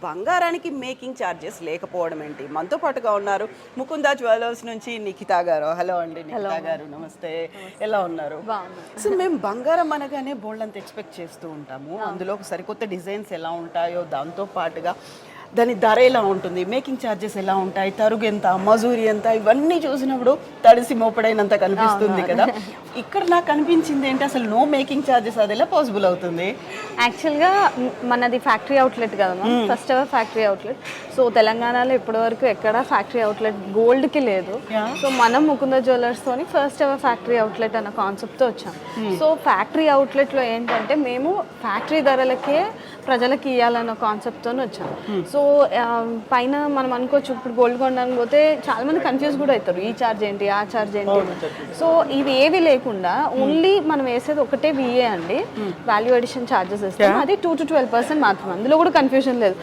బంగారానికి making charges లేకపోవడం ఏంటి? మనతో పాటుగా ఉన్నారు ముకుందా జ్యువెలర్స్ నుంచి నిఖితా గారు. హలో అండి నిఖితా గారు, నమస్తే. ఎలా ఉన్నారు? సో మేము బంగారం అనగానే బోల్డ్ అంత ఎక్స్పెక్ట్ చేస్తూ ఉంటాము. అందులో సరికొత్త డిజైన్స్ ఎలా ఉంటాయో దాంతో పాటుగా దాని ధర ఎలా ఉంటుంది, మేకింగ్ ఛార్జెస్ ఎలా ఉంటాయి, తరుగు ఎంత, మజూరి ఎంత, ఇవన్నీ చూసినప్పుడు తడిసి మోపడైనంత కనిపిస్తుంది కదా. ఇక్కడ నాకు కనిపించింది ఏంటి, అసలు నో మేకింగ్ ఛార్జెస్ అది ఎలా పాసిబుల్ అవుతుంది? యాక్చువల్గా మనది ఫ్యాక్టరీ అవుట్లెట్ కదా, first ever factory outlet. So తెలంగాణలో ఇప్పటివరకు ఎక్కడ ఫ్యాక్టరీ అవుట్లెట్ గోల్డ్కి లేదు. సో మనం ముకుంద జ్యువెలర్స్తోని ఫస్ట్ ఎవర్ ఫ్యాక్టరీ అవుట్లెట్ అన్న కాన్సెప్ట్తో వచ్చాం. సో ఫ్యాక్టరీ అవుట్లెట్లో ఏంటంటే మేము ఫ్యాక్టరీ ధరలకే ప్రజలకి ఇవ్వాలన్న కాన్సెప్ట్తో వచ్చాం. సో పైన మనం అనుకోవచ్చు, ఇప్పుడు గోల్డ్ కొనడానికి పోతే చాలా మంది కన్ఫ్యూజ్ కూడా అవుతారు, ఈ ఛార్జ్ ఏంటి ఆ ఛార్జ్ ఏంటి. సో ఇవి ఏవి లేకుండా ఓన్లీ మనం వేసేది ఒకటే విఏ అండి, వాల్యూ అడిషన్ ఛార్జెస్ ఇస్తాం. అది 2 to 12% మాత్రం, అందులో కూడా కన్ఫ్యూజన్ లేదు.